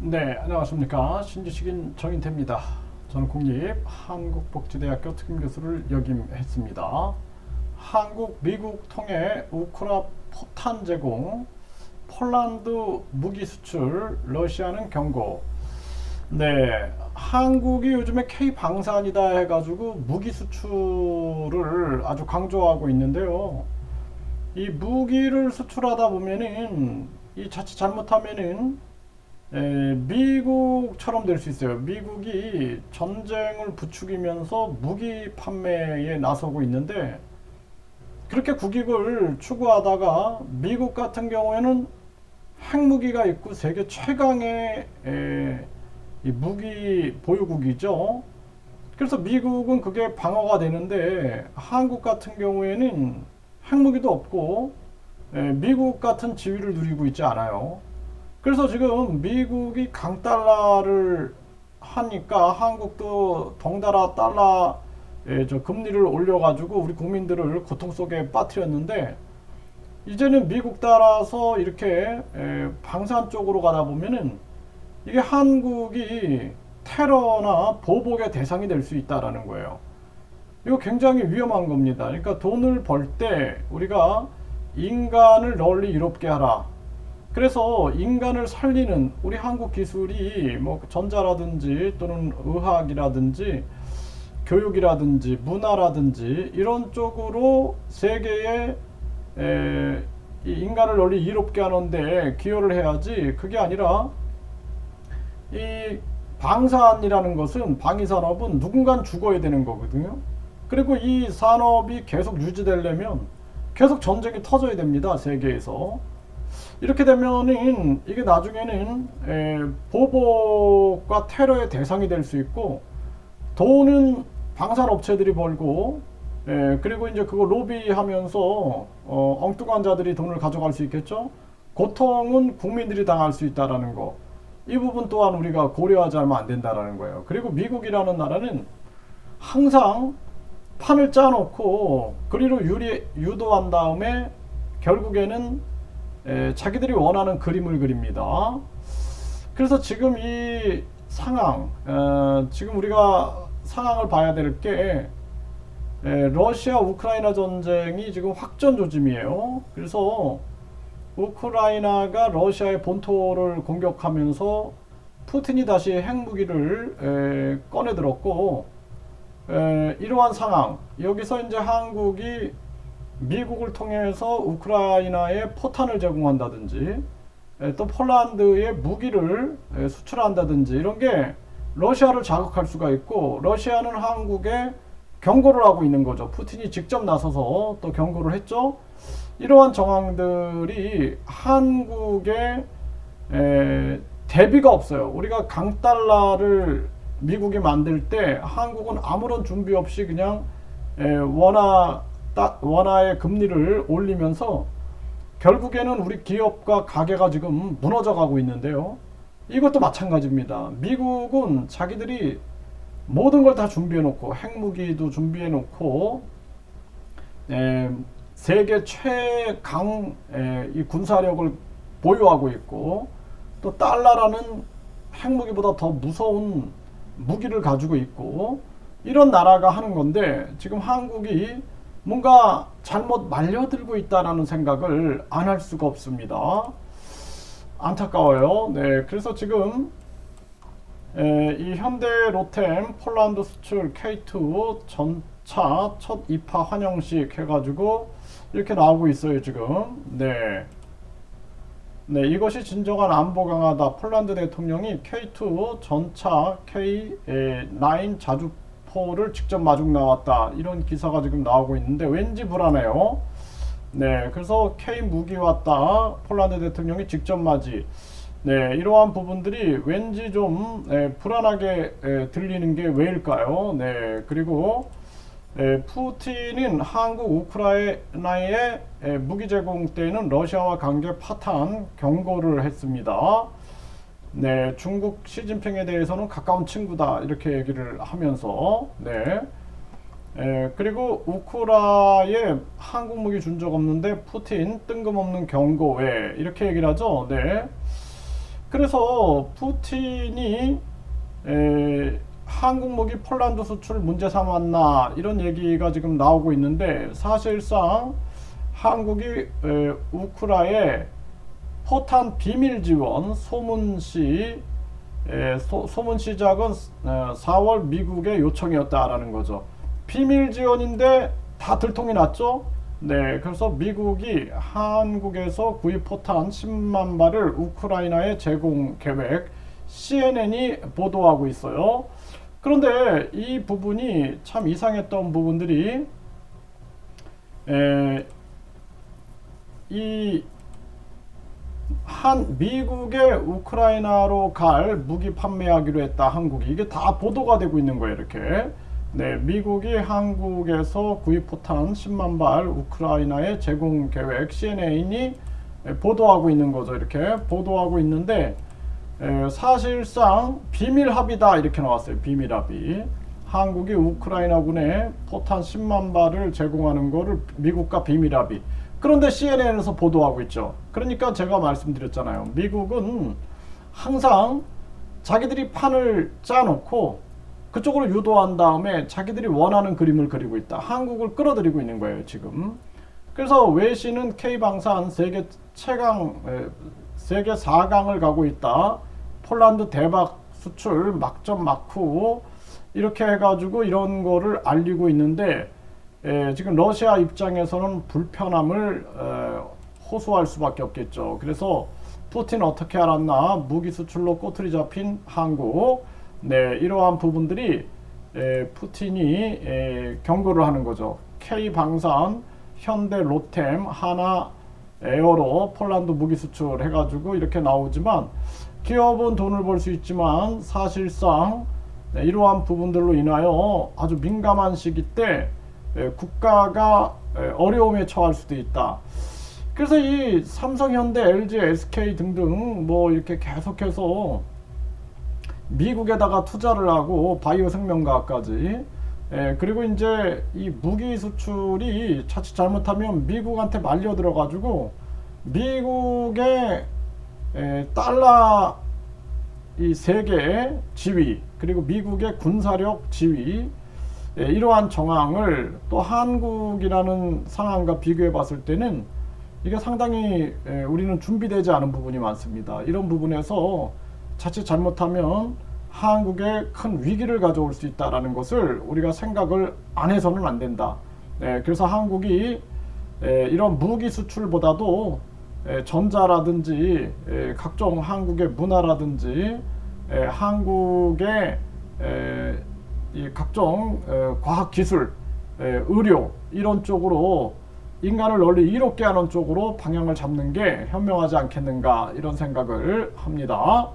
네, 안녕하십니까. 신지식인 정인태입니다. 저는 국립한국복지대학교 특임교수를 역임했습니다. 한국, 미국 통해 우크라 포탄 제공, 폴란드 무기 수출, 러시아는 경고. 네, 한국이 요즘에 K 방산이다 해가지고 무기 수출을 아주 강조하고 있는데요. 이 무기를 수출하다 보면은 이 자칫 잘못하면은 미국처럼 될 수 있어요. 미국이 전쟁을 부추기면서 무기 판매에 나서고 있는데 그렇게 국익을 추구하다가 미국 같은 경우에는 핵무기가 있고 세계 최강의 이 무기 보유국이죠. 그래서 미국은 그게 방어가 되는데 한국 같은 경우에는 핵무기도 없고 미국 같은 지위를 누리고 있지 않아요. 그래서 지금 미국이 강달러를 하니까 한국도 덩달아 달러 저 금리를 올려가지고 우리 국민들을 고통 속에 빠뜨렸는데 이제는 미국 따라서 이렇게 방산 쪽으로 가다 보면은 이게 한국이 테러나 보복의 대상이 될 수 있다라는 거예요. 이거 굉장히 위험한 겁니다. 그러니까 돈을 벌 때 우리가 인간을 널리 이롭게 하라. 그래서 인간을 살리는 우리 한국 기술이 뭐 전자라든지 또는 의학이라든지 교육이라든지 문화라든지 이런 쪽으로 세계에 이 인간을 널리 이롭게 하는데 기여를 해야지. 그게 아니라 이 방산이라는 것은 방위산업은 누군간 죽어야 되는 거거든요. 그리고 이 산업이 계속 유지되려면 계속 전쟁이 터져야 됩니다. 세계에서. 이렇게 되면은 이게 나중에는 보복과 테러의 대상이 될 수 있고 돈은 방산업체들이 벌고 그리고 이제 그거 로비하면서 엉뚱한 자들이 돈을 가져갈 수 있겠죠. 고통은 국민들이 당할 수 있다라는 거. 이 부분 또한 우리가 고려하지 않으면 안 된다라는 거예요. 그리고 미국이라는 나라는 항상 판을 짜놓고 그리로 유도한 다음에 결국에는 자기들이 원하는 그림을 그립니다. 그래서 지금 이 상황, 지금 우리가 상황을 봐야 될 게 러시아 우크라이나 전쟁이 지금 확전 조짐이에요. 그래서 우크라이나가 러시아의 본토를 공격하면서 푸틴이 다시 핵무기를 꺼내들었고 이러한 상황, 여기서 이제 한국이 미국을 통해서 우크라이나에 포탄을 제공한다든지 또 폴란드에 무기를 수출한다든지 이런 게 러시아를 자극할 수가 있고 러시아는 한국에 경고를 하고 있는 거죠. 푸틴이 직접 나서서 또 경고를 했죠. 이러한 정황들이 한국에 대비가 없어요. 우리가 강달러를 미국이 만들 때 한국은 아무런 준비 없이 그냥 원화의 금리를 올리면서 결국에는 우리 기업과 가게가 지금 무너져 가고 있는데요. 이것도 마찬가지입니다. 미국은 자기들이 모든 걸 다 준비해 놓고 핵무기도 준비해 놓고 세계 최강 이 군사력을 보유하고 있고 또 달러라는 핵무기보다 더 무서운 무기를 가지고 있고 이런 나라가 하는 건데 지금 한국이 뭔가 잘못 말려들고 있다라는 생각을 안 할 수가 없습니다. 안타까워요. 네, 그래서 지금 이 현대로템 폴란드 수출 K2 전차 첫 입하 환영식 해가지고 이렇게 나오고 있어요 지금. 네, 이것이 진정한 안보 강화다. 폴란드 대통령이 K2 전차 K9 자주포를 직접 마중 나왔다. 이런 기사가 지금 나오고 있는데 왠지 불안해요. 네, 그래서 K 무기 왔다. 폴란드 대통령이 직접 맞이. 네, 이러한 부분들이 왠지 좀 불안하게 들리는 게 왜일까요? 네, 그리고 푸틴은 한국 우크라이나의 무기 제공 때에는 러시아와 관계 파탄 경고를 했습니다. 네, 중국 시진핑에 대해서는 가까운 친구다 이렇게 얘기를 하면서 네. 그리고 우크라에 한국 무기 준 적 없는데 푸틴 뜬금없는 경고 왜 이렇게 얘기를 하죠. 네. 그래서 푸틴이 한국 무기 폴란드 수출 문제 삼았나 이런 얘기가 지금 나오고 있는데, 사실상 한국이 우크라에 포탄 비밀 지원 소문 시작은 4월 미국의 요청이었다라는 거죠. 비밀 지원인데 다 들통이 났죠. 네, 그래서 미국이 한국에서 구입 포탄 10만 발을 우크라이나에 제공 계획, CNN이 보도하고 있어요. 그런데 이 부분이 참 이상했던 부분들이, 미국의 우크라이나로 갈 무기 판매하기로 했다 한국이, 이게 다 보도가 되고 있는 거예요. 이렇게 네, 미국이 한국에서 구입 포탄 10만 발 우크라이나에 제공 계획, CNN이 보도하고 있는 거죠. 이렇게 보도하고 있는데, 사실상 비밀 합의다 이렇게 나왔어요. 비밀 합의. 한국이 우크라이나군에 포탄 10만 발을 제공하는 거를 미국과 비밀 합의. 그런데 CNN에서 보도하고 있죠. 그러니까 제가 말씀드렸잖아요. 미국은 항상 자기들이 판을 짜놓고 그쪽으로 유도한 다음에 자기들이 원하는 그림을 그리고 있다. 한국을 끌어들이고 있는 거예요, 지금. 그래서 외신은 K방산 세계 4강을 가고 있다. 폴란드 대박 수출 막점 막후 이렇게 해가지고 이런 거를 알리고 있는데, 지금 러시아 입장에서는 불편함을 호소할 수밖에 없겠죠. 그래서 푸틴 어떻게 알았나, 무기 수출로 꼬투리 잡힌 한국, 네, 이러한 부분들이 푸틴이 경고를 하는 거죠. K방산, 현대 로템, 하나 에어로 폴란드 무기 수출 해가지고 이렇게 나오지만, 기업은 돈을 벌 수 있지만 사실상 이러한 부분들로 인하여 아주 민감한 시기 때 국가가 어려움에 처할 수도 있다. 그래서 이 삼성, 현대, LG, SK 등등 뭐 이렇게 계속해서 미국에다가 투자를 하고 바이오 생명과학까지, 그리고 이제 이 무기 수출이 자칫 잘못하면 미국한테 말려 들어가지고 미국의 달러 이 세계 지위, 그리고 미국의 군사력 지위, 이러한 정황을 또 한국이라는 상황과 비교해 봤을 때는 이게 상당히 우리는 준비되지 않은 부분이 많습니다. 이런 부분에서 자칫 잘못하면 한국에 큰 위기를 가져올 수 있다는 것을 우리가 생각을 안 해서는 안 된다. 그래서 한국이 이런 무기 수출보다도 전자라든지 각종 한국의 문화라든지 한국의 이 각종 과학기술, 의료 이런 쪽으로 인간을 널리 이롭게 하는 쪽으로 방향을 잡는 게 현명하지 않겠는가, 이런 생각을 합니다.